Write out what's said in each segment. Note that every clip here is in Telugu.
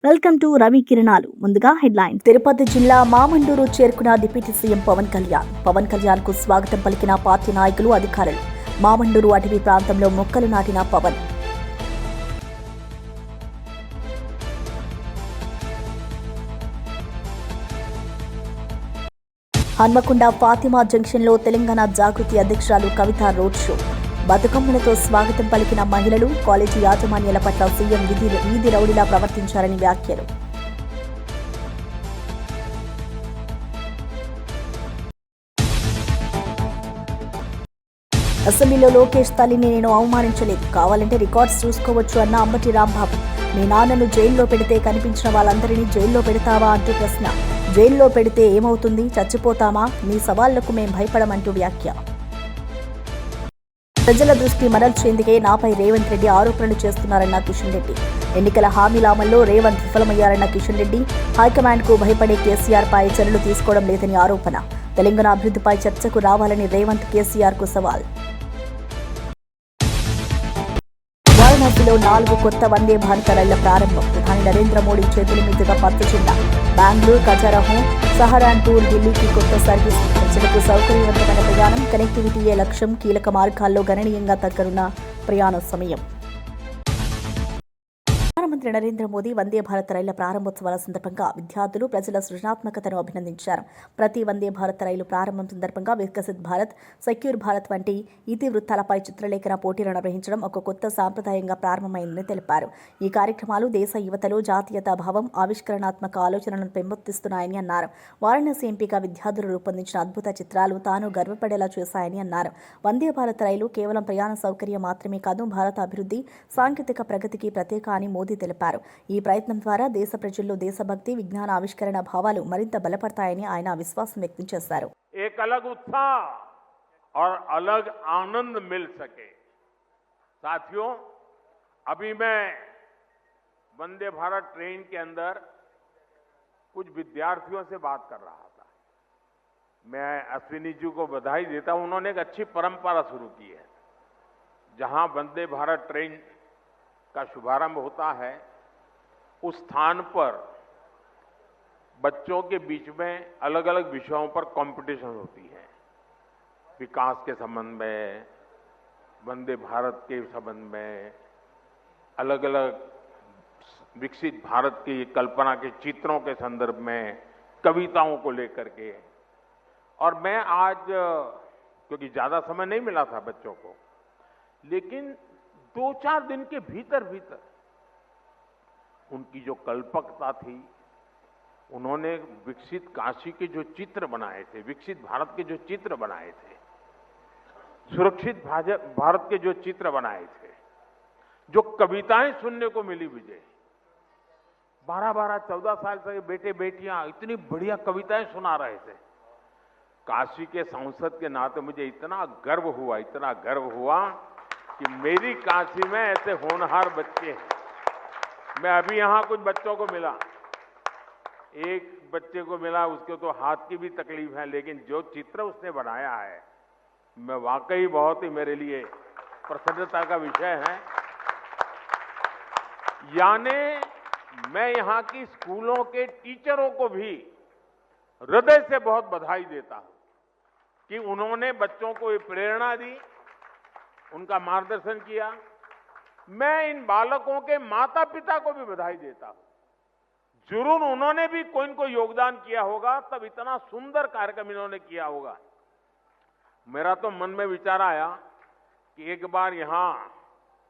వెల్కమ్ టు రవి కిరణాలు. ముందుగా హెడ్లైన్. తిరుపతి జిల్లా మామండూరు చేరుకున్న డిప్యూటీ సీఎం పవన్ కళ్యాణ్. పవన్ కళ్యాణ్ కు స్వాగతం పలికిన పార్టీ నాయకులు, అధికారులు. మామండూరు అటవీ ప్రాంతంలో మొక్కలు నాటిన పవన్. హన్మకొండ ఫాతిమా జంక్షన్ లో తెలంగాణ జాగృతి అధ్యక్షురాలు కవిత రోడ్ షో. బతుకమ్మలతో స్వాగతం పలికిన మహిళలు. కాలేజీ యాజమాన్యాల పట్ల సీఎం వీధి రౌడీలా ప్రవర్తించారని వ్యాఖ్యలు. అసెంబ్లీలో లోకేష్ తల్లిని నేను అవమానించలేదు, కావాలంటే రికార్డ్స్ చూసుకోవచ్చు అన్న అంబటి రాంబాబు. మీ నాన్నను జైల్లో పెడితే కనిపించిన వాళ్ళందరినీ జైల్లో పెడతావా అంటూ ప్రశ్న. జైల్లో పెడితే ఏమవుతుంది, చచ్చిపోతామా? మీ సవాళ్లకు మేం భయపడమంటూ వ్యాఖ్య. ప్రజల దృష్టి మరల్చేందుకే నాపై రేవంత్ రెడ్డి ఆరోపణలు చేస్తున్నారన్న కిషన్ రెడ్డి. ఎన్నికల హామీల అమల్లో రేవంత్ విఫలమయ్యారన్న కిషన్ రెడ్డి. హైకమాండ్ కు భయపడే కేసీఆర్ పై చర్యలు తీసుకోవడం లేదని ఆరోపణ. తెలంగాణ అభివృద్ధిపై చర్చకు రావాలని రేవంత్ కేసీఆర్ కు సవాల్. వారణాసిలో 4 కొత్త వందే భారత రైళ్ల ప్రారంభం. ప్రధాని నరేంద్ర మోడీ చేతుల మీదుగా పచ్చజెండా. బెంగళూరు, ఖజారహో, సహరాన్పూర్, ఢిల్లీకి కొత్త సర్వీస్. ప్రజలకు సౌకర్యవంతమైన ప్రయాణం, కనెక్టివిటీయే లక్ష్యం. కీలక మార్గాల్లో గణనీయంగా తగ్గనున్న ప్రయాణ సమయం. ప్రధానమంత్రి నరేంద్ర మోదీ వందే భారత్ రైళ్ల ప్రారంభోత్సవాల సందర్భంగా విద్యార్థులు, ప్రజల సృజనాత్మకతను అభినందించారు. ప్రతి వందే భారత్ రైలు ప్రారంభం సందర్భంగా వికసిత్ భారత్, సెక్యూర్ భారత్ వంటి ఇతివృత్తాలపై చిత్రలేఖన పోటీలు నిర్వహించడం ఒక కొత్త సాంప్రదాయంగా ప్రారంభమైందని తెలిపారు. ఈ కార్యక్రమాలు దేశ యువతలో జాతీయతా భావం, ఆవిష్కరణాత్మక ఆలోచనలను పెంపొందిస్తున్నాయని అన్నారు. వారణాసి ఎంపీగా విద్యార్థులు రూపొందించిన అద్భుత చిత్రాలు తాను గర్వపడేలా చేశాయని అన్నారు. వందే భారత్ రైలు కేవలం ప్రయాణ సౌకర్యం మాత్రమే కాదు, భారత అభివృద్ధి, సాంకేతిక ప్రగతికి ప్రత్యేక అని మోదీ తెలిపారు. ఈ ప్రయత్నం ద్వారా దేశ ప్రజల్లో దేశభక్తి, విజ్ఞాన ఆవిష్కరణ భావాలు మరింత బలపడతాయని ఆయన విశ్వాసం వ్యక్తం చేశారు. एक अलग उत्साह और अलग आनंद मिल सके। साथियों, अभी मैं वंदे भारत ट्रेन के अंदर कुछ विद्यार्थियों से बात कर रहा था। मैं अश्विनी जी को बधाई देता हूं, उन्होंने एक अच्छी परंपरा शुरू की है। जहां वंदे भारत ट्रेन का शुभारंभ होता है, उस स्थान पर बच्चों के बीच में अलग अलग विषयों पर कंपटीशन होती है। विकास के संबंध में, वंदे भारत के संबंध में, अलग अलग विकसित भारत की कल्पना के चित्रों के संदर्भ में, कविताओं को लेकर के। और मैं आज, क्योंकि ज्यादा समय नहीं मिला था बच्चों को, लेकिन 2-4 दिन के भीतर उनकी जो कल्पकता थी, उन्होंने विकसित काशी के जो चित्र बनाए थे, विकसित भारत के जो चित्र बनाए थे, सुरक्षित भारत के जो चित्र बनाए थे, जो कविताएं सुनने को मिली मुझे, 12-12, 14 साल से बेटे बेटियां इतनी बढ़िया कविताएं सुना रहे थे। काशी के सांसद के नाते मुझे इतना गर्व हुआ कि मेरी काशी में ऐसे होनहार बच्चे हैं। मैं अभी यहां कुछ बच्चों को मिला, एक बच्चे को मिला, उसको तो हाथ की भी तकलीफ है, लेकिन जो चित्र उसने बनाया है, मैं वाकई बहुत ही मेरे लिए प्रसन्नता का विषय है। यानी मैं यहां की स्कूलों के टीचरों को भी हृदय से बहुत बधाई देता हूं कि उन्होंने बच्चों को ये प्रेरणा दी, उनका मार्गदर्शन किया। मैं इन बालकों के माता पिता को भी बधाई देता हूं। जरूर उन्होंने भी कोई न कोई योगदान किया होगा, तब इतना सुंदर कार्यक्रम इन्होंने किया होगा। मेरा तो मन में विचार आया कि एक बार यहां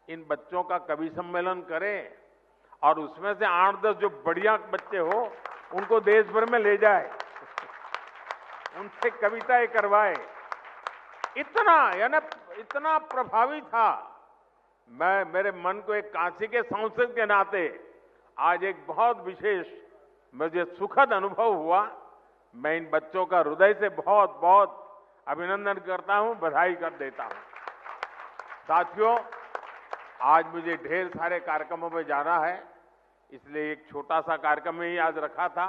इन बच्चों का कवि सम्मेलन करें और उसमें से 8-10 जो बढ़िया बच्चे हो, उनको देश भर में ले जाए, उनसे कविताएं करवाए। इतना प्रभावी था। मेरे मन को एक काशी के सांसद के नाते आज एक बहुत विशेष, मुझे सुखद अनुभव हुआ। मैं इन बच्चों का हृदय से बहुत बहुत अभिनंदन करता हूं, बधाई कर देता हूं। साथियों, आज मुझे ढेर सारे कार्यक्रमों में जाना है, इसलिए एक छोटा सा कार्यक्रम ही आज रखा था।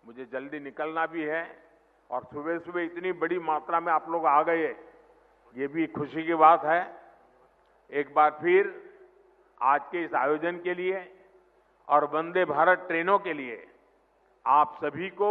मुझे जल्दी निकलना भी है, और सुबह सुबह इतनी बड़ी मात्रा में आप लोग आ गए, ये भी खुशी की बात है। एक बार फिर आज के इस आयोजन के लिए और वंदे भारत ट्रेनों के लिए आप सभी को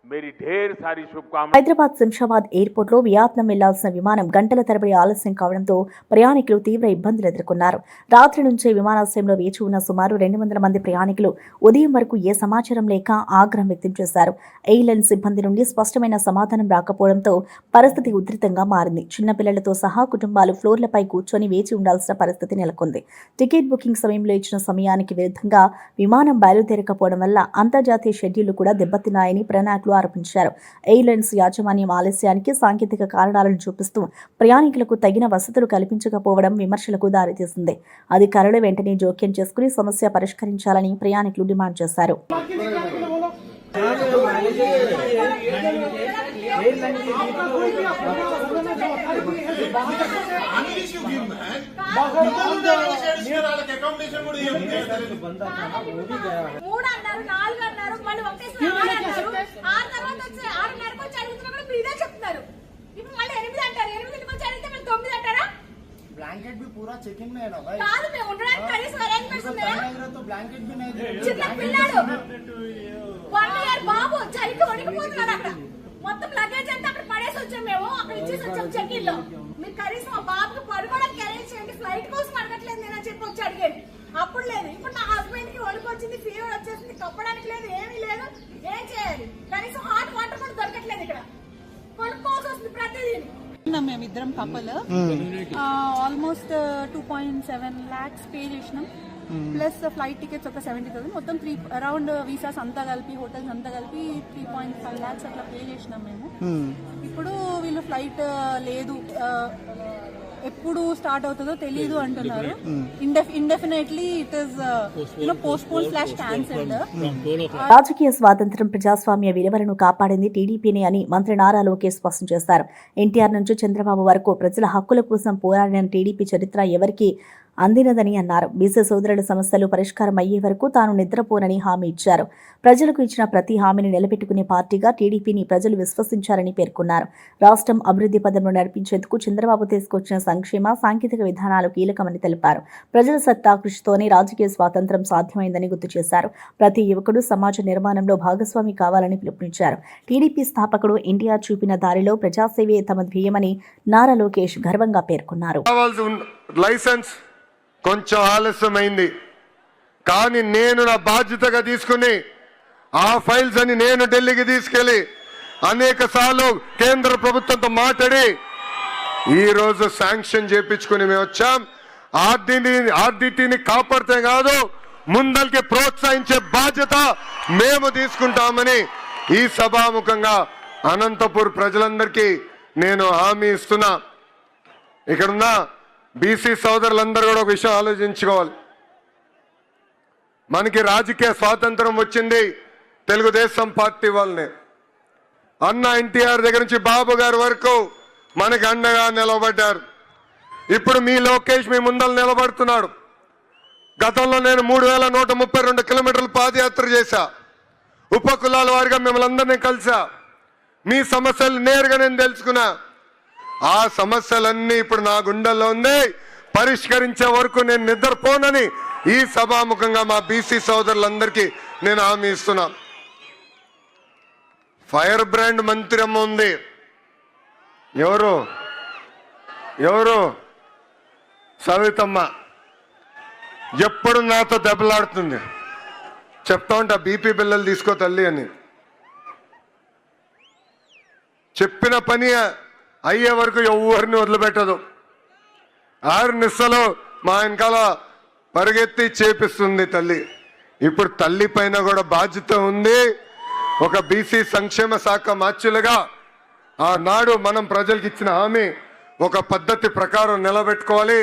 मेरी ढेर सारी शुभकामनाएं। హైదరాబాద్ శంషాబాద్ ఎయిర్పోర్ట్లో వియత్నాం వెళ్లాల్సిన విమానం గంటల తరబడి ఆలస్యం కావడంతో ప్రయాణికులు తీవ్ర ఇబ్బందులు ఎదుర్కొన్నారు. రాత్రి నుంచే విమానాశ్రయంలో వేచి ఉన్న సుమారు 200 మంది ప్రయాణికులు ఉదయం వరకు ఏ సమాచారం లేక ఆగ్రహం వ్యక్తం చేశారు. ఎయిర్లైన్ సిబ్బంది నుండి స్పష్టమైన సమాధానం రాకపోవడంతో పరిస్థితి ఉధృతంగా మారింది. చిన్నపిల్లలతో సహా కుటుంబాలు ఫ్లోర్లపై కూర్చొని వేచి ఉండాల్సిన పరిస్థితి నెలకొంది. టికెట్ బుకింగ్ సమయంలో ఇచ్చిన సమయానికి విరుద్ధంగా విమానం బయలుదేరకపోవడం వల్ల అంతర్జాతీయ షెడ్యూళ్లు కూడా దెబ్బతిన్నాయని ప్రయాణికులు ఆరోపించారు. ఎయిర్లైన్స్ యాజమాన్యం ఆలస్యానికి సాంకేతిక కారణాలను చూపిస్తూ ప్రయాణికులకు తగిన వసతులు కల్పించకపోవడం విమర్శలకు దారితీసింది. అధికారులు వెంటనే జోక్యం చేసుకుని సమస్య పరిష్కరించాలని ప్రయాణికులు డిమాండ్ చేశారు. ब्लैंकेट भी पूरा चेकिंग में है ना भाई। కాదు మేము ఉండడానికి కనీసం అరేంజ్మెంట్స్ ఉన్నాయా? तो ब्लैंकेट भी नहीं చిన్న పిల్లాడు 1 ఇయర్ బాబు చలికి వణికిపోతున్నాడు అక్కడ. మొత్తం లగేజ్ అంతా అక్కడ పడేసి వచ్చాం మేము. అక్కడ ఇచ్చేసి వచ్చాం చెక్-ఇన్ లో. మీరు కనీసం ఆ బాబుకి పడుకోవడానికి అరేంజ్ చేయండి. ఫ్లైట్ కోసం అడగట్లేదు నేను చెప్పి వచ్చి అడిగాను. అప్పుడు లేదు. ఇప్పుడు నా హస్బెండ్ కి వణుకు వచ్చింది, ఫీవర్ వచ్చేసింది, కప్పడానికి లేదు, ఏమీ లేదు. ఏం చేయాలి? కనీసం హాట్ వాటర్ కూడా దొరకట్లేదు ఇక్కడ. కొనుక్కోవాల్సి వస్తుంది ప్రతిదీ. మేమిద్దరం కపుల్ ఆల్మోస్ట్ 2.7 lakhs పే చేసినాం. ప్లస్ ఫ్లైట్ టికెట్స్ ఒక 70,000, మొత్తం అరౌండ్ వీసాస్ అంతా కలిపి హోటల్స్ అంతా కలిపి 3.5 lakhs అట్లా పే చేసినాం మేము. ఇప్పుడు వీళ్ళు ఫ్లైట్ లేదు, ఎప్పుడు స్టార్ట్ అవుతుందో తెలియదు అంటున్నారు. Indefinitely it is postpone / cancelled. రాజకీయ స్వాతంత్ర్యం, ప్రజాస్వామ్య విలువలను కాపాడింది టీడీపీనే అని మంత్రి నారా లోకేష్ స్పష్టం చేశారు. ఎన్టీఆర్ నుంచి చంద్రబాబు వరకు ప్రజల హక్కుల కోసం పోరాడిన టీడీపీ చరిత్ర ఎవరికీ అందినదని అన్నారు. బీసీ సోదరుల సమస్యలు పరిష్కారం అయ్యే వరకు తాను నిద్రపోనని హామీ ఇచ్చారు. ప్రజలకు ఇచ్చిన ప్రతి హామీని నిలబెట్టుకునే పార్టీగా టీడీపీని ప్రజలు విశ్వసించారని పేర్కొన్నారు. రాష్ట్రం అభివృద్ధి పదంలో నడిపించేందుకు చంద్రబాబు తీసుకొచ్చిన సంక్షేమ, సాంకేతిక విధానాలు కీలకమని తెలిపారు. ప్రజల సత్తా కృషితోనే రాజకీయ స్వాతంత్ర్యం సాధ్యమైందని గుర్తు చేశారు. ప్రతి యువకుడు సమాజ నిర్మాణంలో భాగస్వామి కావాలని పిలుపునిచ్చారు. టీడీపీ స్థాపకుడు ఎన్టీఆర్ చూపిన దారిలో ప్రజాసేవే తమ ధ్యేయమని నారా లోకేష్ గర్వంగా పేర్కొన్నారు. లైసెన్స్ కొంచెం ఆలస్యమైంది, కానీ నేను నా బాధ్యతగా తీసుకుని ఆ ఫైల్స్ అని నేను ఢిల్లీకి తీసుకెళ్లి అనేక సార్లు కేంద్ర ప్రభుత్వంతో మాట్లాడి ఈరోజు శాంక్షన్ చేయించుకుని మేము వచ్చాం. ఆర్డిటిని కాపాడితే కాదు, ముందరికి ప్రోత్సహించే బాధ్యత మేము తీసుకుంటామని ఈ సభాముఖంగా అనంతపూర్ ప్రజలందరికీ నేను హామీ ఇస్తున్నా. ఇక్కడున్న బీసీ సోదరులందరూ కూడా ఒక విషయం ఆలోచించుకోవాలి. మనకి రాజకీయ స్వాతంత్రం వచ్చింది తెలుగుదేశం పార్టీ వల్లనే. అన్న ఎన్టీఆర్ దగ్గర నుంచి బాబు గారి వరకు మనకి అండగా నిలబడ్డారు. ఇప్పుడు మీ లోకేష్ మీ ముందర నిలబడుతున్నాడు. గతంలో నేను 3132 కిలోమీటర్లు పాదయాత్ర చేశా. ఉపకులాల వారిగా మిమ్మల్ని అందరినీ కలిసా. మీ సమస్యలు నేరుగా నేను తెలుసుకున్నా. ఆ సమస్యలన్నీ ఇప్పుడు నా గుండెల్లో ఉంది. పరిష్కరించే వరకు నేను నిద్రపోనని ఈ సభాముఖంగా మా బీసీ సోదరులందరికీ నేను హామీ ఇస్తున్నా. ఫైర్ బ్రాండ్ మంత్రి అమ్మ ఉంది. ఎవరు సవితమ్మ. ఎప్పుడు నాతో దెబ్బలాడుతుంది. చెప్తా ఉంటా బీపీ బిల్లలు తీసుకో తల్లి అని. చెప్పిన పని అయ్యే వరకు ఎవరిని వదిలిపెట్టదు. 6 నిమిషాలు మా వెనకాల పరిగెత్తి చేపిస్తుంది తల్లి. ఇప్పుడు తల్లి పైన కూడా బాధ్యత ఉంది. ఒక బీసీ సంక్షేమ శాఖ మార్చులుగా ఆనాడు మనం ప్రజలకు ఇచ్చిన హామీ ఒక పద్ధతి ప్రకారం నిలబెట్టుకోవాలి.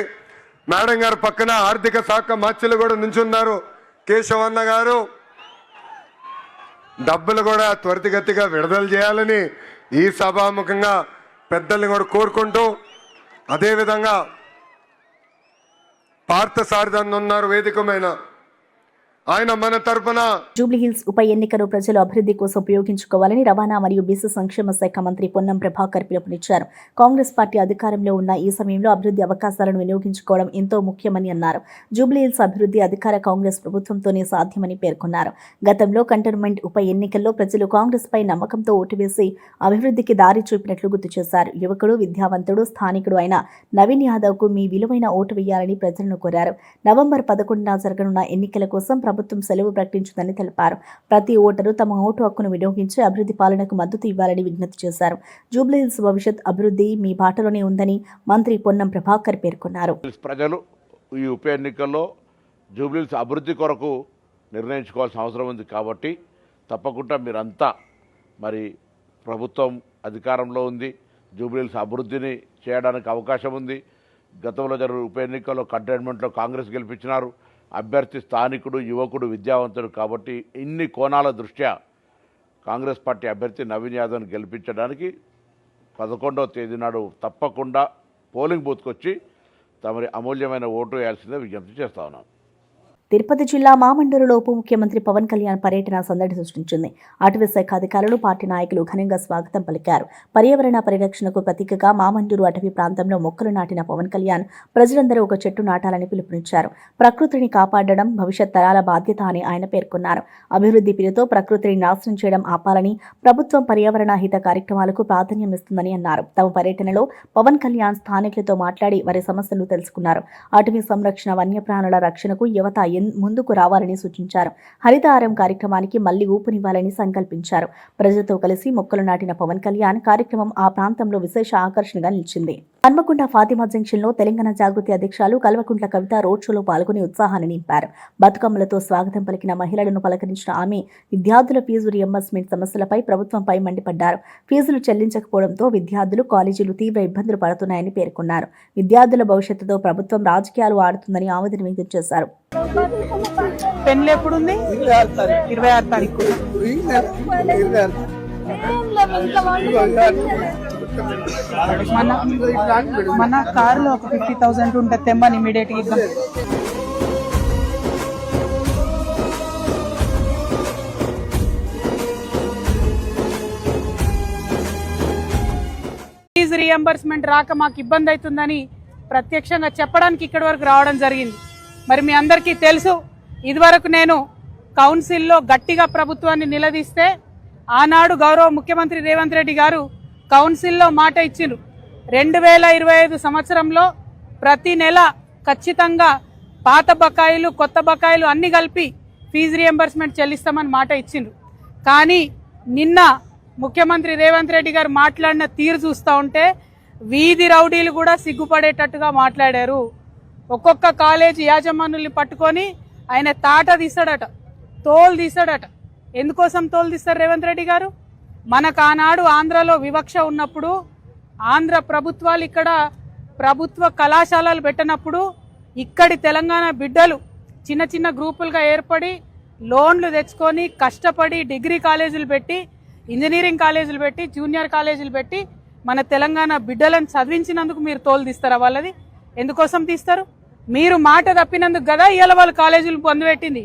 మేడం గారు పక్కన ఆర్థిక శాఖ మార్చులు కూడా నుంచున్నారు, కేశవన్న గారు. డబ్బులు కూడా త్వరితగతిగా విడుదల చేయాలని ఈ సభాముఖంగా పెద్దల్ని కూడా కోరుకుంటూ, అదేవిధంగా పార్థసారథి ఉన్నారు వేదికమైన. ఆయన మన తరపున జూబ్లీహిల్స్ ఉప ఎన్నికను ప్రజలు అభివృద్ధి కోసం ఉపయోగించుకోవాలని రవాణా మరియు బీసీ సంక్షేమ శాఖ మంత్రి పొన్నం ప్రభాకర్ పిలుపునిచ్చారు. కాంగ్రెస్ పార్టీ అధికారంలో ఉన్న ఈ సమయంలో అభివృద్ధి అవకాశాలను వినియోగించుకోవడం ఎంతో ముఖ్యమని అన్నారు. జూబ్లీహిల్స్ అభివృద్ధి అధికార కాంగ్రెస్ ప్రభుత్వంతోనే సాధ్యమని పేర్కొన్నారు. గతంలో కంటోన్మెంట్ ఉప ఎన్నికల్లో ప్రజలు కాంగ్రెస్ పై నమ్మకంతో ఓటు వేసి అభివృద్ధికి దారి చూపినట్లు గుర్తు చేశారు. యువకుడు, విద్యావంతుడు, స్థానికుడు అయిన నవీన్ యాదవ్ కు మీ విలువైన ఓటు వేయాలని ప్రజలను కోరారు. నవంబర్ 11న జరగనున్న ఎన్నికల కోసం ప్రభుత్వం సెలవు ప్రకటించిందని తెలిపారు. ప్రతి ఓటరు తమ ఓటు హక్కును వినియోగించి అభివృద్ధి పాలనకు మద్దతు ఇవ్వాలని విజ్ఞప్తి చేశారు. జూబ్లీహిల్స్ భవిష్యత్ అభివృద్ధి మీ బాటలోనే ఉందని మంత్రి పొన్నం ప్రభాకర్ పేర్కొన్నారు. ప్రజలు ఈ ఉప ఎన్నికల్లో జూబ్లీహిల్స్ అభివృద్ధి కొరకు నిర్ణయించుకోవాల్సిన అవసరం ఉంది కాబట్టి తప్పకుండా మీరంతా మరి ప్రభుత్వం అధికారంలో ఉంది, జూబ్లీహిల్స్ అభివృద్ధిని చేయడానికి అవకాశం ఉంది. గతంలో జరిగిన ఉప ఎన్నికల్లో కంటోన్మెంట్లో కాంగ్రెస్ గెలిపించినారు. అభ్యర్థి స్థానికుడు, యువకుడు, విద్యావంతుడు కాబట్టి ఇన్ని కోణాల దృష్ట్యా కాంగ్రెస్ పార్టీ అభ్యర్థి నవీన్ యాదవ్ని గెలిపించడానికి 11వ తేదీ నాడు తప్పకుండా పోలింగ్ బూత్కి వచ్చి తమరి అమూల్యమైన ఓటు వేయాల్సిందే విజ్ఞప్తి చేస్తా ఉన్నాను. తిరుపతి జిల్లా మామండూరులో ఉప ముఖ్యమంత్రి పవన్ కళ్యాణ్ పర్యటన సందడి సృష్టించింది. అటవీ శాఖ అధికారులు, పార్టీ నాయకులు ఘనంగా స్వాగతం పలికారు. పర్యావరణ పరిరక్షణకు ప్రతీకగా మామండూరు అటవీ ప్రాంతంలో మొక్కలు నాటిన పవన్ కళ్యాణ్ ప్రజలందరూ ఒక చెట్టు నాటాలని పిలుపునిచ్చారు. ప్రకృతిని కాపాడడం భవిష్యత్ తరాల బాధ్యత అని ఆయన పేర్కొన్నారు. అభివృద్ధి పేరుతో ప్రకృతిని నాశనం చేయడం ఆపాలని ప్రభుత్వం పర్యావరణ హిత కార్యక్రమాలకు ప్రాధాన్యం ఇస్తుందని అన్నారు. తమ పర్యటనలో పవన్ కళ్యాణ్ స్థానికులతో మాట్లాడి వారి సమస్యలు తెలుసుకున్నారు. అటవీ సంరక్షణ, వన్యప్రాణుల రక్షణకు యువత ముందుకు రావాలని సూచించారు. హరితహారం కార్యక్రమానికి మళ్లీ ఊపునివ్వాలని సంకల్పించారు. ప్రజలతో కలిసి మొక్కలు నాటిన పవన్ కళ్యాణ్ కార్యక్రమం ఆ ప్రాంతంలో విశేష ఆకర్షణగా నిలిచింది. హన్మకొండ ఫాతిమా జంక్షన్ లో తెలంగాణ జాగృతి అధ్యక్షులు కల్వకుంట్ల కవిత రోడ్ షోలో పాల్గొని ఉత్సాహాన్ని నింపారు. బతుకమ్మలతో స్వాగతం పలికిన మహిళలను పలకరించిన ఆమె విద్యార్థుల ఫీజు రియంబర్స్మెంట్ సమస్యలపై ప్రభుత్వంపై మండిపడ్డారు. ఫీజులు చెల్లించకపోవడంతో విద్యార్థులు, కాలేజీలు తీవ్ర ఇబ్బందులు పడుతున్నాయని పేర్కొన్నారు. విద్యార్థుల భవిష్యత్తుతో ప్రభుత్వం రాజకీయాలు ఆడుతుందని ఆవేదన వ్యక్తం చేశారు. పెన్లు ఎప్పుడుంది? 26 తారీఖు. మన కారులో ఒక 50,000 ఉంటే తెమ్మని ఇమీడియట్ గా ఇద్దాం. ఫీజు రియంబర్స్మెంట్ రాక మాకు ఇబ్బంది అవుతుందని ప్రత్యక్షంగా చెప్పడానికి ఇక్కడి వరకు రావడం జరిగింది. మరి మీ అందరికీ తెలుసు, ఇదివరకు నేను కౌన్సిల్లో గట్టిగా ప్రభుత్వాన్ని నిలదీస్తే ఆనాడు గౌరవ ముఖ్యమంత్రి రేవంత్ రెడ్డి గారు కౌన్సిల్లో మాట ఇచ్చిండ్రు. 2025 సంవత్సరంలో ప్రతి నెల ఖచ్చితంగా పాత బకాయిలు, కొత్త బకాయిలు అన్ని కలిపి ఫీజు రియంబర్స్మెంట్ చెల్లిస్తామని మాట ఇచ్చిండ్రు. కానీ నిన్న ముఖ్యమంత్రి రేవంత్ రెడ్డి గారు మాట్లాడిన తీరు చూస్తూ ఉంటే వీధి రౌడీలు కూడా సిగ్గుపడేటట్టుగా మాట్లాడారు. ఒక్కొక్క కాలేజీ యాజమానుల్ని పట్టుకొని ఆయన తాట తీస్తాడట, తోలు తీస్తాడట. ఎందుకోసం తోలు తీస్తారు రేవంత్ రెడ్డి గారు? మనకు ఆనాడు ఆంధ్రలో వివక్ష ఉన్నప్పుడు, ఆంధ్ర ప్రభుత్వాలు ఇక్కడ ప్రభుత్వ కళాశాలలు పెట్టినప్పుడు ఇక్కడి తెలంగాణ బిడ్డలు చిన్న చిన్న గ్రూపులుగా ఏర్పడి లోన్లు తెచ్చుకొని కష్టపడి డిగ్రీ కాలేజీలు పెట్టి, ఇంజనీరింగ్ కాలేజీలు పెట్టి, జూనియర్ కాలేజీలు పెట్టి మన తెలంగాణ బిడ్డలను చదివించినందుకు మీరు తోలు తీస్తారా వాళ్ళది? ఎందుకోసం తీస్తారు? మీరు మాట తప్పినందుకు కదా ఇవాళ వాళ్ళు కాలేజీలు బంద్ పెట్టింది.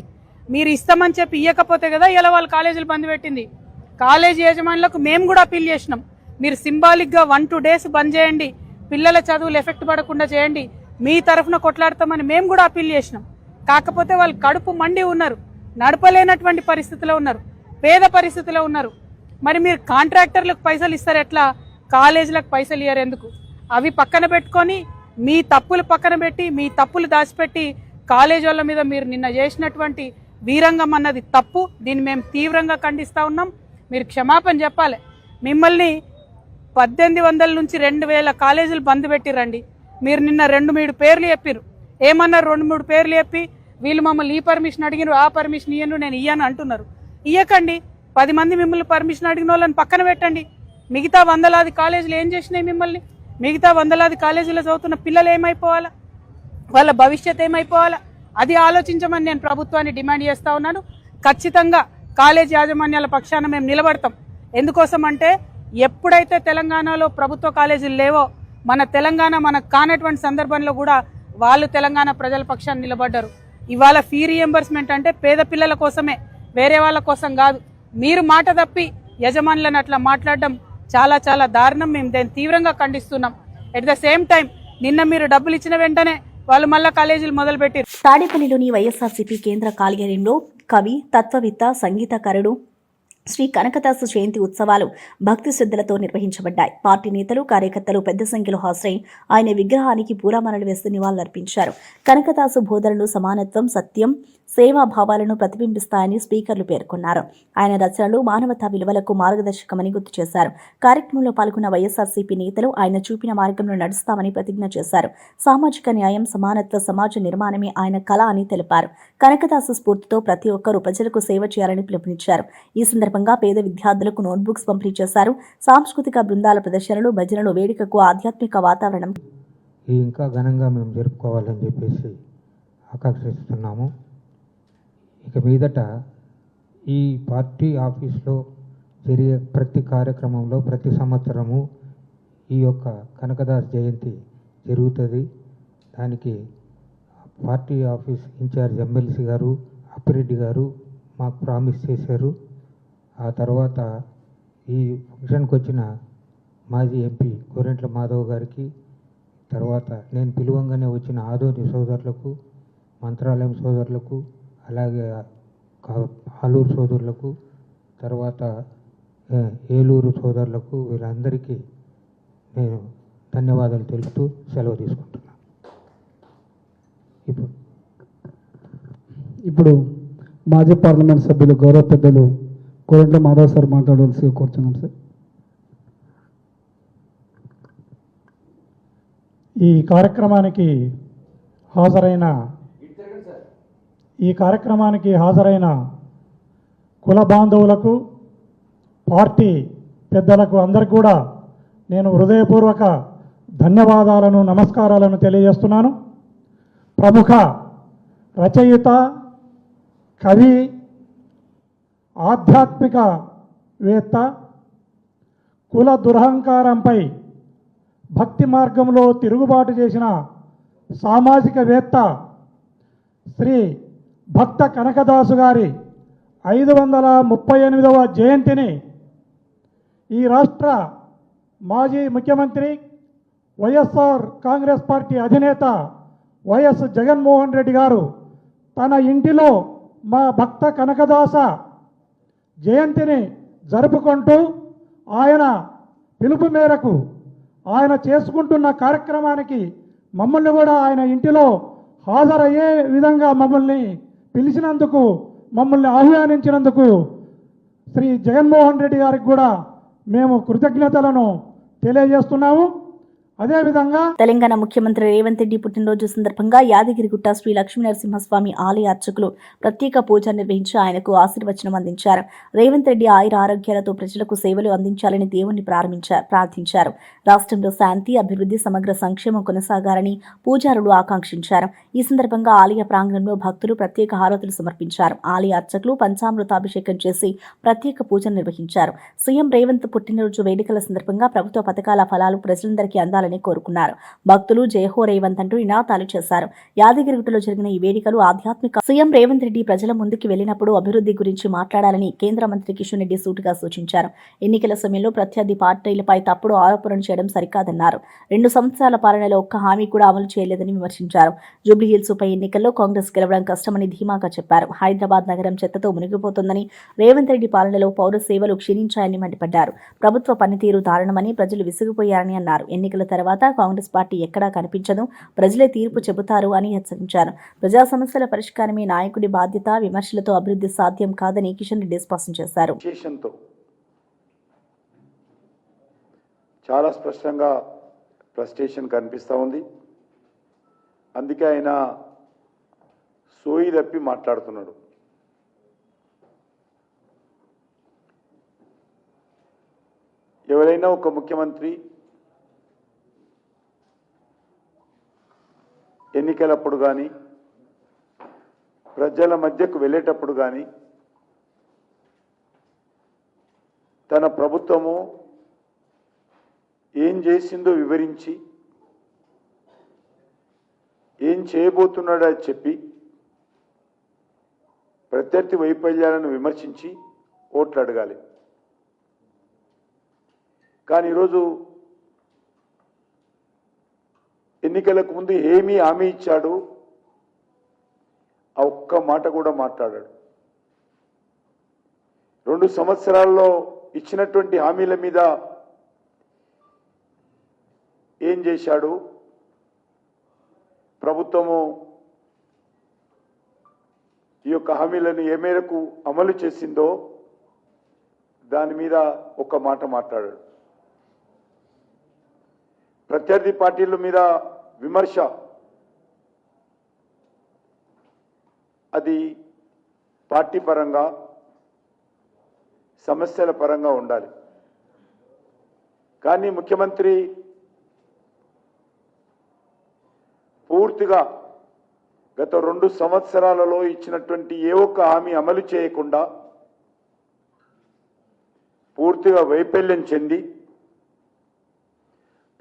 మీరు ఇస్తామని చెప్పి ఇవ్వకపోతే కదా ఇవాళ వాళ్ళు కాలేజీలు బంద్ పెట్టింది. కాలేజీ యజమానులకు మేము కూడా అప్పీల్ చేసినాం, మీరు సింబాలిక్గా 1-2 డేస్ బంద్ చేయండి, పిల్లల చదువులు ఎఫెక్ట్ పడకుండా చేయండి, మీ తరఫున కొట్లాడతామని మేము కూడా అప్పీల్ చేసినాం. కాకపోతే వాళ్ళు కడుపు మండి ఉన్నారు, నడపలేనటువంటి పరిస్థితిలో ఉన్నారు, పేద పరిస్థితిలో ఉన్నారు. మరి మీరు కాంట్రాక్టర్లకు పైసలు ఇస్తారు ఎట్లా, కాలేజీలకు పైసలు ఇయ్యారు ఎందుకు? అవి పక్కన పెట్టుకొని మీ తప్పులు పక్కన పెట్టి, మీ తప్పులు దాచిపెట్టి కాలేజీ వాళ్ళ మీద మీరు నిన్న చేసినటువంటి వీరంగం అన్నది తప్పు. దీన్ని మేము తీవ్రంగా ఖండిస్తూ ఉన్నాం. మీరు క్షమాపణ చెప్పాలి. మిమ్మల్ని 1800 నుంచి 2000 కాలేజీలు బంద్ పెట్టిరండి. మీరు నిన్న 2-3 పేర్లు చెప్పారు. ఏమన్నారు? 2-3 పేర్లు చెప్పి వీళ్ళు మమ్మల్ని ఈ పర్మిషన్ అడిగినారు, ఆ పర్మిషన్ ఇయ్యను, నేను ఇయ్యను అంటున్నారు. ఇయ్యకండి. 10 మంది మిమ్మల్ని పర్మిషన్ అడిగిన వాళ్ళని పక్కన పెట్టండి. మిగతా 100లాది కాలేజీలు ఏం చేసినాయి మిమ్మల్ని? మిగతా 100లాది కాలేజీలో చదువుతున్న పిల్లలు ఏమైపోవాలా? వాళ్ళ భవిష్యత్ ఏమైపోవాలా? అది ఆలోచించమని నేను ప్రభుత్వాన్ని డిమాండ్ చేస్తా ఉన్నాను. ఖచ్చితంగా కాలేజ్ యాజమాన్యాల పక్షాన మేము నిలబడతాం. ఎందుకోసం అంటే ఎప్పుడైతే తెలంగాణలో ప్రభుత్వ కాలేజీలు లేవో, మన తెలంగాణ మనకు కానటువంటి సందర్భంలో కూడా వాళ్ళు తెలంగాణ ప్రజల పక్షాన్ని నిలబడ్డారు. ఇవాళ ఫీ రియంబర్స్మెంట్ అంటే పేద పిల్లల కోసమే, వేరే వాళ్ళ కోసం కాదు. మీరు మాట తప్పి యజమానులను అట్లా మాట్లాడడం చాలా చాలా దారుణం. మేము దాన్ని తీవ్రంగా ఖండిస్తున్నాం. ఎట్ ద సేమ్ టైం నిన్న మీరు డబ్బులు ఇచ్చిన వెంటనే వాళ్ళు మళ్ళా కాలేజీలు మొదలుపెట్టారు. తాడేపల్లిలోని వైఎస్ఆర్సీపీ కేంద్ర కార్యాలయంలో కవి, తత్వవేత్త, సంగీతకారుడు శ్రీ కనకదాసు జయంతి ఉత్సవాలు భక్తి శ్రద్ధలతో నిర్వహించబడ్డాయి. పార్టీ నేతలు, కార్యకర్తలు పెద్ద సంఖ్యలో హాజరై ఆయన విగ్రహానికి పూలమాలలు వేసి నివాళులర్పించారు. కనకదాసు బోధనలు సమానత్వం, సత్యం, సేవాభావాలను ప్రతిబింబిస్తాయని స్పీకర్లు పేర్కొన్నారు. ఆయన రచనలు మానవతా విలువలకు మార్గదర్శకమని గుర్తు చేశారు. కార్యక్రమంలో పాల్గొన్న వైఎస్ఆర్సీపీ నేతలు ఆయన చూపిన మార్గంలో నడుస్తామని ప్రతిజ్ఞ చేశారు. సామాజిక న్యాయం, సమానత్వ సమాజ నిర్మాణమే ఆయన కళ అని తెలిపారు. కనకదాసు స్ఫూర్తితో ప్రతి ఒక్కరూ ప్రజలకు సేవ చేయాలని పిలుపునిచ్చారు. ఈ సందర్భంగా పేద విద్యార్థులకు నోట్బుక్స్ పంపిణీ చేశారు. సాంస్కృతిక బృందాల ప్రదర్శనలు, భజనలు, వేడుకకు ఆధ్యాత్మిక వాతావరణం ఇంకా ఘనంగా మేము జరుపుకోవాలని చెప్పేసి ఆకాంక్షిస్తున్నాము. ఇక మీదట ఈ పార్టీ ఆఫీస్లో జరిగే ప్రతి కార్యక్రమంలో ప్రతి సంవత్సరము ఈ యొక్క కనకదాస్ జయంతి జరుగుతుంది. దానికి పార్టీ ఆఫీస్ ఇన్ఛార్జ్ ఎమ్మెల్సీ గారు, అప్పిరెడ్డి గారు మాకు ప్రామిస్ చేశారు. ఆ తర్వాత ఈ ఫంక్షన్కి వచ్చిన మాజీ ఎంపీ గోరెంట్ల మాధవ్ గారికి, తర్వాత నేను పిలువంగానే వచ్చిన ఆదోని సోదరులకు, మంత్రాలయం సోదరులకు, అలాగే ఆలూరు సోదరులకు, తర్వాత ఏలూరు సోదరులకు, వీళ్ళందరికీ నేను ధన్యవాదాలు తెలుపుతూ సెలవు తీసుకుంటున్నాను. ఇప్పుడు మాజీ పార్లమెంట్ సభ్యులు గౌరవ పెద్దలు కోరంట్ల మాధవ్ సార్ మాట్లాడవలసిగా కోరుతున్నాం సార్. ఈ కార్యక్రమానికి హాజరైన కుల బాంధవులకు, పార్టీ పెద్దలకు అందరికీ కూడా నేను హృదయపూర్వక ధన్యవాదాలను, నమస్కారాలను తెలియజేస్తున్నాను. ప్రముఖ రచయిత, కవి, ఆధ్యాత్మికవేత్త, కుల దురహంకారంపై భక్తి మార్గంలో తిరుగుబాటు చేసిన సామాజికవేత్త శ్రీ భక్త కనకదాసు గారి 538వ జయంతిని ఈ రాష్ట్ర మాజీ ముఖ్యమంత్రి, వైఎస్ఆర్ కాంగ్రెస్ పార్టీ అధినేత వైఎస్ జగన్మోహన్ రెడ్డి గారు తన ఇంటిలో మా భక్త కనకదాస జయంతిని జరుపుకుంటూ ఆయన పిలుపు మేరకు ఆయన చేసుకుంటున్న కార్యక్రమానికి మమ్మల్ని కూడా ఆయన ఇంటిలో హాజరయ్యే విధంగా మమ్మల్ని పిలిచినందుకు, మమ్మల్ని ఆహ్వానించినందుకు శ్రీ జగన్మోహన్ రెడ్డి గారికి కూడా మేము కృతజ్ఞతలను తెలియజేస్తున్నాము. అదేవిధంగా తెలంగాణ ముఖ్యమంత్రి రేవంత్ రెడ్డి పుట్టినరోజు సందర్భంగా యాదగిరిగుట్ట శ్రీ లక్ష్మీనరసింహస్వామి ఆలయ అర్చకులు ప్రత్యేక పూజ నిర్వహించి ఆయనకు ఆశీర్వచనం అందించారు. రేవంత్ రెడ్డి ఆయుర ఆరోగ్యాలతో ప్రజలకు సేవలు అందించాలని దేవుణ్ణి ప్రార్థించారు. రాష్ట్రంలో శాంతి, అభివృద్ధి, సమగ్ర సంక్షేమం కొనసాగాలని పూజారులు ఆకాంక్షించారు. ఈ సందర్భంగా ఆలయ ప్రాంగణంలో భక్తులు ప్రత్యేక హారతులు సమర్పించారు. ఆలయ అర్చకులు పంచామృతాభిషేకం చేసి ప్రత్యేక పూజలు నిర్వహించారు. సీఎం రేవంత్ పుట్టినరోజు వేడుకల సందర్భంగా ప్రభుత్వ పథకాల ఫలాలు ప్రజలందరికీ అందాలని కోరుకున్నారు. భక్తులు జయహో రేవంత్ అంటూ నినాదాలు చేశారు. యాదగిరిగుట్టలో జరిగిన ఈ వేడుకలు ఆధ్యాత్మిక. సీఎం రేవంత్ రెడ్డి ప్రజల ముందుకు వెళ్లినప్పుడు అభివృద్ధి గురించి మాట్లాడాలని కేంద్ర మంత్రి కిషన్ రెడ్డి సూటిగా సూచించారు. ఎన్నికల సమయంలో ప్రత్యర్థి పార్టీలపై తప్పుడు ఆరోపణలు చేయడం సరికాదన్నారు. 2 సంవత్సరాల పాలనలో ఒక్క హామీ కూడా అమలు చేయలేదని విమర్శించారు. జూబ్లీహిల్స్ ఉప ఎన్నికల్లో కాంగ్రెస్ గెలవడం కష్టమని ధీమాగా చెప్పారు. హైదరాబాద్ నగరం చెత్తతో మునిగిపోతుందని, రేవంత్ రెడ్డి పాలనలో పౌర సేవలు క్షీణించాయని మండిపడ్డారు. ప్రభుత్వ పనితీరు దారుణమని, ప్రజలు విసిగిపోయారని అన్నారు. ఎన్నికల తర్వాత కాంగ్రెస్ పార్టీ ఎక్కడా కనిపించదు, ప్రజలే తీర్పు చెబుతారు అని హెచ్చరించారు. ప్రజా సమస్యల పరిష్కారమే నాయకుడి బాధ్యత, విమర్శలతో అభివృద్ధి సాధ్యం కాదని కిషన్ రెడ్డి స్పష్టం చేశారు. చాలా స్పష్టంగా ఫ్రస్ట్రేషన్ కనిపిస్తూ ఉంది. అందుకే ఆయన సోయి తప్పి మాట్లాడుతున్నాడు. ఎవరైనా ఒక ముఖ్యమంత్రి ఎన్నికలప్పుడు కానీ, ప్రజల మధ్యకు వెళ్ళేటప్పుడు కానీ, తన ప్రభుత్వము ఏం చేసిందో వివరించి, ఏం చేయబోతున్నాడో చెప్పి ప్రత్యర్థి వైఫల్యాలను విమర్శించి ఓట్లు అడగాలి. కానీ ఈరోజు ఎన్నికలకు ముందు ఏమీ హామీ ఇచ్చాడు, ఆ ఒక్క మాట కూడా మాట్లాడాడు. 2 సంవత్సరాల్లో ఇచ్చినటువంటి హామీల మీద ఏం చేశాడు, ప్రభుత్వము ఈ యొక్క హామీలను ఏ మేరకు అమలు చేసిందో దాని మీద ఒక మాట మాట్లాడాడు. ప్రత్యర్థి పార్టీల మీద విమర్శ అది పార్టీ పరంగా సమస్యల పరంగా ఉండాలి. కానీ ముఖ్యమంత్రి పూర్తిగా గత 2 సంవత్సరాలలో ఇచ్చినటువంటి ఏ ఒక్క హామీ అమలు చేయకుండా పూర్తిగా వైఫల్యం చెంది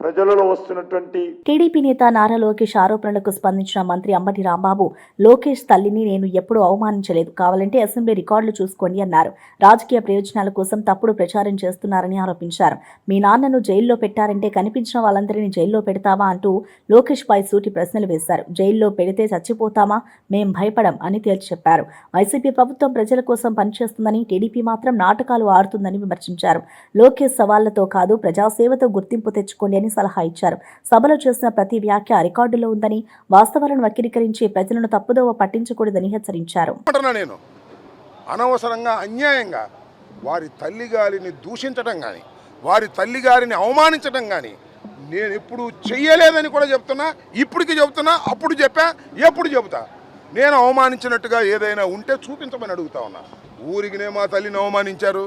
ప్రజలలో వస్తున్నటువంటి టీడీపీ నేత నారా లోకేష్ ఆరోపణలకు స్పందించిన మంత్రి అంబటి రాంబాబు, లోకేష్ తల్లిని నేను ఎప్పుడూ అవమానించలేదు, కావాలంటే అసెంబ్లీ రికార్డులు చూసుకోండి అన్నారు. రాజకీయ ప్రయోజనాల కోసం తప్పుడు ప్రచారం చేస్తున్నారని ఆరోపించారు. మీ నాన్నను జైల్లో పెట్టారంటే కనిపించిన వాళ్ళందరినీ జైల్లో పెడతావా అంటూ లోకేష్ పై సూటి ప్రశ్నలు వేశారు. జైల్లో పెడితే చచ్చిపోతామా, మేం భయపడం అని తేల్చి చెప్పారు. వైసీపీ ప్రభుత్వం ప్రజల కోసం పనిచేస్తుందని, టీడీపీ మాత్రం నాటకాలు ఆడుతుందని విమర్శించారు. లోకేష్ సవాళ్లతో కాదు ప్రజాసేవతో గుర్తింపు తెచ్చుకోండి అని సలహా ఇచ్చారు. సభలో చేసిన ప్రతి వ్యాఖ్య రికార్డులో ఉందని, వాస్తవాలను వక్రీకరించి ప్రజలను తప్పుదోవ పట్టించకూడదని హెచ్చరించారు. నేను అనవసరంగా అన్యాయంగా వారి తల్లిగారిని దూషించడం కానీ, వారి తల్లిగారిని అవమానించడం కానీ నేను ఎప్పుడు చెయ్యలేదని కూడా చెప్తున్నా. ఇప్పటికి చెబుతున్నా, అప్పుడు చెప్పా, ఎప్పుడు చెబుతా. నేను అవమానించినట్టుగా ఏదైనా ఉంటే చూపించమని అడుగుతా ఉన్నా. ఊరికినే మా తల్లిని అవమానించారు,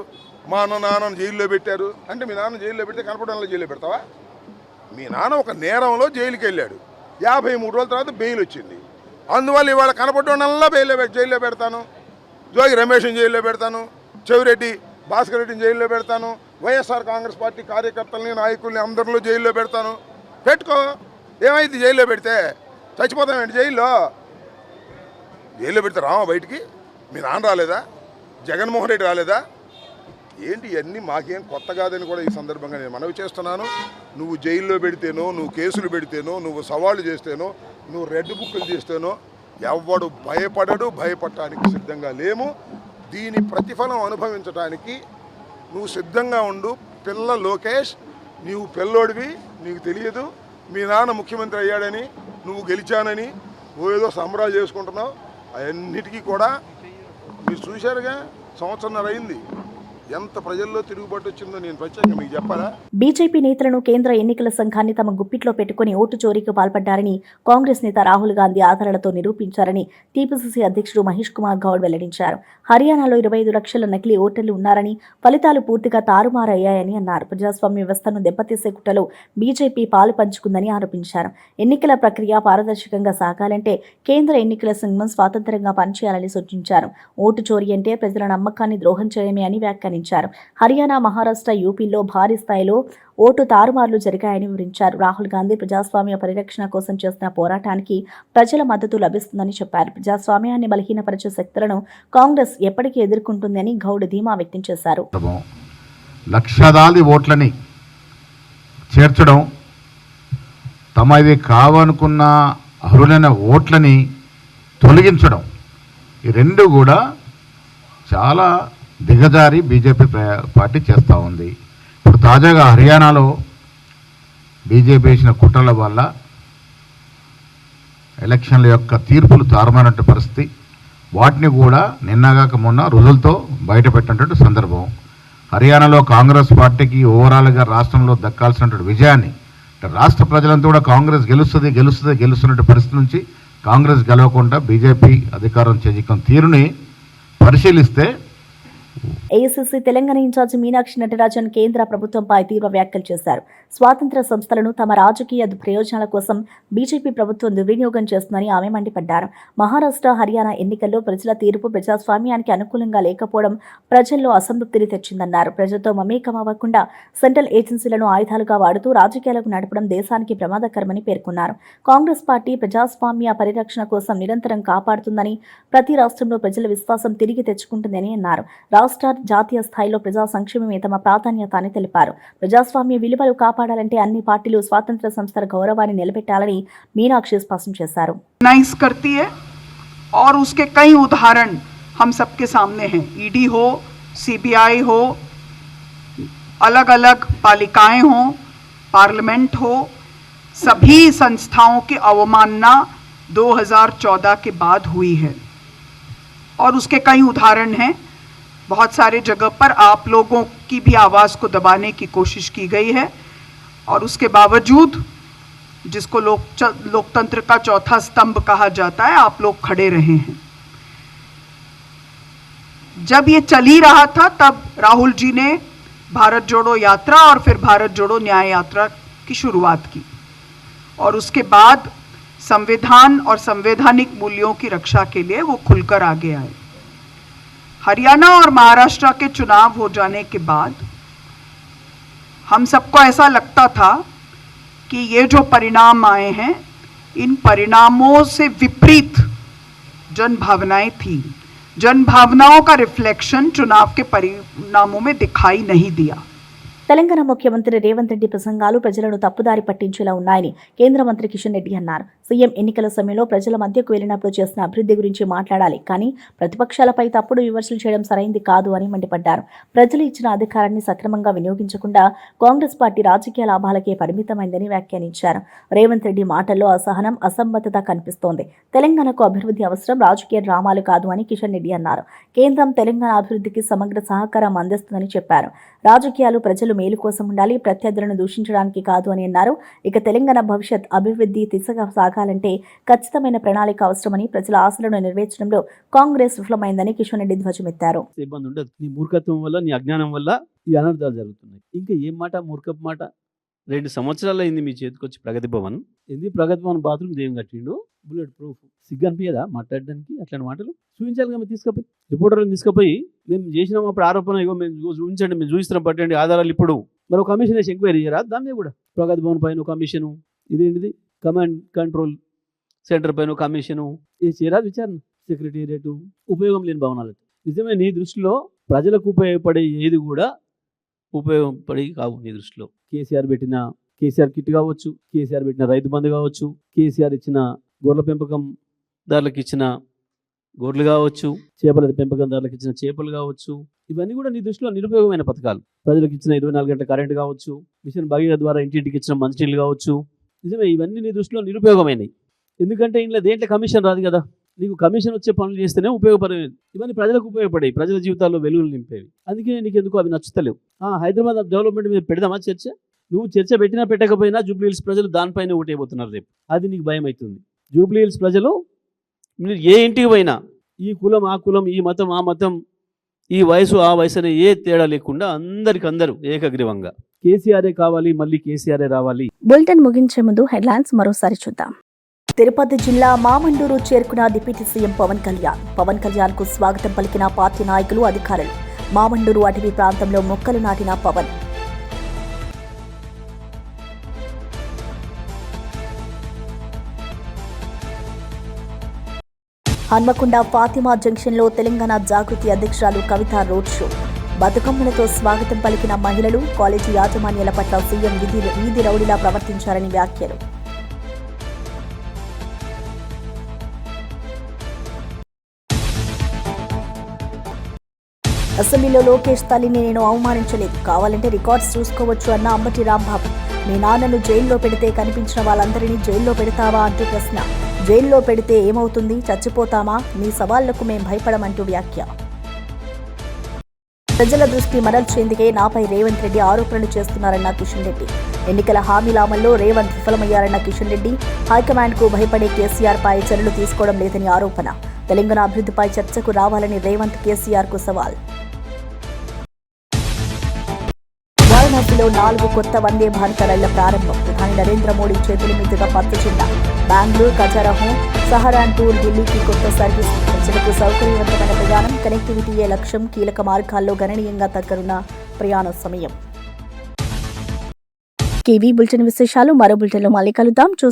మా నాన్నను జైల్లో పెట్టారు అంటే మీ నాన్న జైల్లో పెడితే కనపడంలో జైల్లో పెడతావా? మీ నాన్న ఒక నేరంలో జైలుకి వెళ్ళాడు, 53 రోజుల తర్వాత బెయిల్ వచ్చింది. అందువల్ల ఇవాళ కనపడడంలా జైల్లో పెడతాను, జోగి రమేష్ని జైల్లో పెడతాను, చెవిరెడ్డి భాస్కర్ రెడ్డిని జైల్లో పెడతాను, వైఎస్ఆర్ కాంగ్రెస్ పార్టీ కార్యకర్తల్ని నాయకుల్ని అందరిలో జైల్లో పెడతాను. పెట్టుకో, ఏమైంది జైల్లో పెడితే? చచ్చిపోతామేంటి జైల్లో? జైల్లో పెడితే రామా బయటికి? మీ నాన్న రాలేదా? జగన్మోహన్ రెడ్డి రాలేదా? ఏంటి ఇవన్నీ మాకేం కొత్త కాదని కూడా ఈ సందర్భంగా నేను మనవి చేస్తున్నాను. నువ్వు జైల్లో పెడితేనో, నువ్వు కేసులు పెడితేనో, నువ్వు సవాళ్ళు చేస్తేనో, నువ్వు రెడ్ బుక్లు చేస్తేనో ఎవడు భయపడడు, భయపడటానికి సిద్ధంగా లేము. దీని ప్రతిఫలం అనుభవించడానికి నువ్వు సిద్ధంగా ఉండు. పిల్ల లోకేష్, నీవు పిల్లోడివి, నీకు తెలియదు. మీ నాన్న ముఖ్యమంత్రి అయ్యాడని, నువ్వు గెలిచానని ఏదో సంబరాలు చేసుకుంటున్నావు. అవన్నిటికీ కూడా మీరు చూశారుగా, 1.5 సంవత్సరం అయింది. ఎంత ప్రజల్లో తిరుగుబాటు వచ్చిందో నేను ప్రత్యేకంగా మీకు చెప్పాలా? బీజేపీ నేతలను కేంద్ర ఎన్నికల సంఘాన్ని తమ గుప్పిట్లో పెట్టుకుని ఓటు చోరీకి పాల్పడ్డారని కాంగ్రెస్ నేత రాహుల్ గాంధీ ఆధారాలతో నిరూపించారని టీపీసీసీ అధ్యక్షుడు మహేష్ కుమార్ గౌడ్ వెల్లడించారు. హర్యానాలో 25 లక్షల నకిలీ ఓటర్లు ఉన్నారని, ఫలితాలు పూర్తిగా తారుమారయ్యాయని అన్నారు. ప్రజాస్వామ్య వ్యవస్థను దెబ్బతీసే కుట్రలో బీజేపీ పాలు పంచుకుందని ఆరోపించారు. ఎన్నికల ప్రక్రియ పారదర్శకంగా సాగాలంటే కేంద్ర ఎన్నికల సంఘం స్వాతంత్రంగా పనిచేయాలని సూచించారు. ఓటు చోరీ అంటే ప్రజల నమ్మకాన్ని ద్రోహం చేయడమే అని వ్యాఖ్యానించారు. హర్యానా, మహారాష్ట్ర, యూపీలో భారీ స్థాయిలో ఓటు తారుమార్లు జరిగాయని వివరించారు. రాహుల్ గాంధీ ప్రజాస్వామ్య పరిరక్షణ కోసం చేస్తున్న పోరాటానికి ప్రజల మద్దతు లభిస్తుందని చెప్పారు. ప్రజాస్వామ్యాన్ని బలహీనపరిచే శక్తులను కాంగ్రెస్ ఎప్పటికీ ఎదుర్కొంటుందని గౌడ్ ధీమా వ్యక్తం చేశారు. లక్షలాది ఓట్లని చేర్చడం, తమది కావనుకున్న అర్హులైన ఓట్లని తొలగించడం, ఈ రెండు కూడా చాలా దిగజారి బీజేపీ పార్టీ చేస్తూ ఉంది. ఇప్పుడు తాజాగా హర్యానాలో బీజేపీ వేసిన కుట్రల వల్ల ఎలక్షన్ల యొక్క తీర్పులు తారుమారినట్టు పరిస్థితి, వాటిని కూడా నిన్నగాక మొన్న రుజువులతో బయటపెట్టినటువంటి సందర్భం. హర్యానాలో కాంగ్రెస్ పార్టీకి ఓవరాల్గా రాష్ట్రంలో దక్కాల్సినటువంటి విజయాన్ని, రాష్ట్ర ప్రజలంతా కూడా కాంగ్రెస్ గెలుస్తున్నట్టు పరిస్థితి నుంచి కాంగ్రెస్ గెలవకుండా బీజేపీ అధికారం చేజిక్కిన తీరుని పరిశీలిస్తే ఏఐసీసీ తెలంగాణ ఇన్ఛార్జి మీనాక్షి నటరాజన్ కేంద్ర ప్రభుత్వంపై తీవ్ర వ్యాఖ్యలు చేశారు. స్వాతంత్ర సంస్థలను తమ రాజకీయ ప్రయోజనాల కోసం బీజేపీ ప్రభుత్వం దుర్వినియోగం చేస్తుందని ఆమె మండిపడ్డారు. మహారాష్ట్ర, హర్యానా ఎన్నికల్లో ప్రజల తీర్పు ప్రజాస్వామ్యానికి అనుకూలంగా లేకపోవడం ప్రజల్లో అసంతృప్తిని తెచ్చిందన్నారు. ప్రజలతో మమేకమవ్వకుండా సెంట్రల్ ఏజెన్సీలను ఆయుధాలుగా వాడుతూ రాజకీయాలకు నడపడం దేశానికి ప్రమాదకరమని పేర్కొన్నారు. కాంగ్రెస్ పార్టీ ప్రజాస్వామ్య పరిరక్షణ కోసం నిరంతరం కాపాడుతుందని, ప్రతి రాష్ట్రంలో ప్రజల విశ్వాసం తిరిగి తెచ్చుకుంటుందని అన్నారు. రాష్ట్ర, జాతీయ స్థాయిలో ప్రజా సంక్షేమమే తమ ప్రాధాన్యత అని తెలిపారు. ప్రజాస్వామ్య విలువలు కాపాడాలంటే అన్ని పార్టీలు స్వాతంత్ర సంస్థల గౌరవాన్ని నిలబెట్టాలని మీనాక్షి స్పష్టం చేశారు. और उसके कई उदाहरण हम सबके सामने हैं. ईडी हो, सीबीआई हो, अलग अलग पालिकाएं हो, पार्लियामेंट हो, सभी संस्थाओं की अवमानना 2014 के बाद हुई है और उसके कई उदाहरण हैं. बहुत सारे जगह पर आप लोगों की भी आवाज़ को दबाने की कोशिश की गई है और उसके बावजूद जिसको लोकतंत्र का चौथा स्तंभ कहा जाता है, आप लोग खड़े रहे हैं. जब ये चल ही रहा था तब राहुल जी ने भारत जोड़ो यात्रा और फिर भारत जोड़ो न्याय यात्रा की शुरुआत की और उसके बाद संविधान और संवैधानिक मूल्यों की रक्षा के लिए वो खुलकर आगे आए. हरियाणा और महाराष्ट्र के चुनाव हो जाने के बाद हम सबको ऐसा लगता था कि ये जो परिणाम आए हैं, इन परिणामों से विपरीत जन भावनाएं थी. जन भावनाओं का रिफ्लेक्शन चुनाव के परिणामों में दिखाई नहीं दिया. తెలంగాణ ముఖ్యమంత్రి రేవంత్ రెడ్డి ప్రసంగాలు ప్రజలను తప్పుదారి పట్టించేలా ఉన్నాయని కేంద్ర మంత్రి కిషన్ రెడ్డి అన్నారు. సీఎం ఎన్నికల సమయంలో ప్రజల మధ్యకు వెళ్లినప్పుడు చేసిన అభివృద్ధి గురించి మాట్లాడాలి, కానీ ప్రతిపక్షాలపై తప్పుడు విమర్శలు చేయడం సరైంది కాదు అని మండిపడ్డారు. ప్రజలు ఇచ్చిన అధికారాన్ని సక్రమంగా వినియోగించకుండా కాంగ్రెస్ పార్టీ రాజకీయ లాభాలకే పరిమితమైందని వ్యాఖ్యానించారు. రేవంత్ రెడ్డి మాటల్లో అసహనం, అసంబద్ధత కనిపిస్తోంది. తెలంగాణకు అభివృద్ధి అవసరం, రాజకీయ డ్రామాలు కాదు అని కిషన్ రెడ్డి అన్నారు. కేంద్రం తెలంగాణ అభివృద్ధికి సమగ్ర సహకారం అందిస్తుందని చెప్పారు. రాజకీయాలు ప్రజలు మేలు కోసం ఉండాలి, ప్రత్యర్థులను దూషించడానికి కాదు అని అన్నారు. ఇక తెలంగాణ భవిష్యత్ అభివృద్ధి దిశగా సాగాలంటే ఖచ్చితమైన ప్రణాళిక అవసరమని, ప్రజల ఆశలను నెరవేర్చడంలో కాంగ్రెస్ విఫలమైందని కిషన్ రెడ్డి ధ్వజమెత్తారు. ఇబ్బంది ఉండదు. నీ మూర్ఖత్వం వల్ల, నీ అజ్ఞానం వల్ల ఈ అనర్థాలు జరుగుతున్నాయి. ఇంకా ఏం మాట, మూర్ఖపు మాట. 2 సంవత్సరాలు అయింది మీ చేతికి వచ్చి ప్రగతి భవన్. ఏంది ప్రగతి భవన్ బాత్రూమ్ దేం కట్టిండు? Bullet proof. సిగ్గు అనిపించదా మాట్లాడడానికి అట్లాంటి మాటలు? చూపించాలి కదా, తీసుకుపోయి రిపోర్టర్లను తీసుకుపోయి మేము చేసినాం అప్పుడు ఆరోపణ, ఇగో మేము చూపించండి, మేము చూపిస్తున్నాం, పట్టండి ఆధారాలు. ఇప్పుడు మరో కమిషన్ వేసి ఎంక్వైరీ చేయరా దాని మీద కూడా? ప్రగతి భవన్ పైన కమిషను, ఇదేంటిది కమాండ్ కంట్రోల్ సెంటర్ పైన కమిషను, ఇది చేయరా విచారణ? సెక్రటేరియట్ ఉపయోగం లేని భవనాలు. నిజమే, నీ దృష్టిలో ప్రజలకు ఉపయోగపడే ఏది కూడా ఉపయోగపడి కావు నీ దృష్టిలో. కేసీఆర్ కిట్ కావచ్చు, కేసీఆర్ పెట్టిన రైతు బంధు కావచ్చు, కేసీఆర్ ఇచ్చిన గొర్రెల పెంపకందారులకు ఇచ్చిన గొర్రెలు కావచ్చు, చేపల పెంపకందారులకు ఇచ్చిన చేపలు కావచ్చు, ఇవన్నీ కూడా నీ దృష్టిలో నిరుపయోగమైన పథకాలు. ప్రజలకు ఇచ్చిన 24 గంటల కరెంటు కావచ్చు, మిషన్ భగీరథ ద్వారా ఇంటింటికి ఇచ్చిన మంచినీళ్ళు కావచ్చు. నిజమే, ఇవన్నీ నీ దృష్టిలో నిరుపయోగమైనవి. ఎందుకంటే ఇంట్లో దేంట్లో కమిషన్ రాదు కదా. నీకు కమిషన్ వచ్చే పనులు చేస్తేనే ఉపయోగపడేవి. ఇవన్నీ ప్రజలకు ఉపయోగపడేవి, ప్రజల జీవితాల్లో వెలుగులు నింపేవి. అందుకే నీకు ఎందుకు అవి నచ్చుతలేవు. హైదరాబాద్ డెవలప్మెంట్ మీద పెడదామా చర్చ? నువ్వు చర్చ పెట్టినా పెట్టకపోయినా జూబ్లీ హిల్స్ ప్రజలు దానిపైన ఓటైపోతున్నారు రేపు. అది నీకు భయం అవుతుంది. జూబ్లీ హిల్స్ ప్రజలు మీరు ఏ ఇంటికి పోయినా ఈ కులం ఆ కులం, ఈ మతం ఆ మతం, ఈ వయసు ఆ వయసు అనే ఏ తేడా లేకుండా అందరూ ఏకగ్రీవంగా కేసీఆరే కావాలి, మళ్ళీ కేసీఆరే రావాలి. బులెటిన్ ముగించే ముందు హెడ్లైన్స్ మరోసారి చూద్దాం. తిరుపతి జిల్లా మామండూరు చేరుకున్న డిప్యూటీ సీఎం పవన్ కళ్యాణ్. పవన్ కళ్యాణ్ కు స్వాగతం పలికిన పార్టీ నాయకులు, అధికారులు. మామండూరు అటవీ ప్రాంతంలో మొక్కలు నాటిన పవన్. హన్మకొండ ఫాతిమా జంక్షన్లో తెలంగాణ జాగృతి అధ్యక్షురాలు కవిత రోడ్ షో. బతుకమ్మలతో స్వాగతం పలికిన మహిళలు. కాలేజీ యాజమాన్యాల పట్ల సీఎం వీధి రౌడీలా ప్రవర్తించారని వ్యాఖ్యలు. అసెంబ్లీలో లోకేష్ తల్లిని నేను అవమానించలేదు, కావాలంటే రికార్డ్స్ చూసుకోవచ్చు అన్న అంబటి రాంబాబు. మీ నాన్నను జైల్లో పెడితే కనిపించిన వాళ్ళందరినీ జైల్లో పెడతావా అంటూ ప్రశ్న. జైల్లో పెడితే ఏమవుతుంది, చచ్చిపోతామా? మీ సవాళ్లకు మేం భయపడమంటూ వ్యాఖ్య. ప్రజల దృష్టి మరల్చేందుకే నాపై రేవంత్ రెడ్డి ఆరోపణలు చేస్తున్నారన్న కిషన్ రెడ్డి. ఎన్నికల హామీల అమల్లో రేవంత్ విఫలమయ్యారన్న కిషన్ రెడ్డి. హైకమాండ్కు భయపడే కేసీఆర్ పై చర్యలు తీసుకోవడం లేదని ఆరోపణ. తెలంగాణ అభివృద్ధిపై చర్చకు రావాలని రేవంత్ కేసీఆర్కు సవాల్. వారణాసిలో 4 కొత్త వందే భారత రైళ్ల ప్రారంభం. ప్రధాని నరేంద్ర మోడీ చేతుల మీదుగా పచ్చజెండా. బెంగళూరు, ఖజారహో, సహరాన్పూర్, ఢిల్లీకి కొత్త సర్వీస్. ప్రజలకు సౌకర్యవంతమైన ప్రయాణం, కనెక్టివిటీయే లక్ష్యం. కీలక మార్గాల్లో గణనీయంగా తగ్గనున్న ప్రయాణ సమయం. కేవీ బులెటిన్ విశేషాలు మరో బులెటిన్లో మళ్ళీ కలుద్దాం.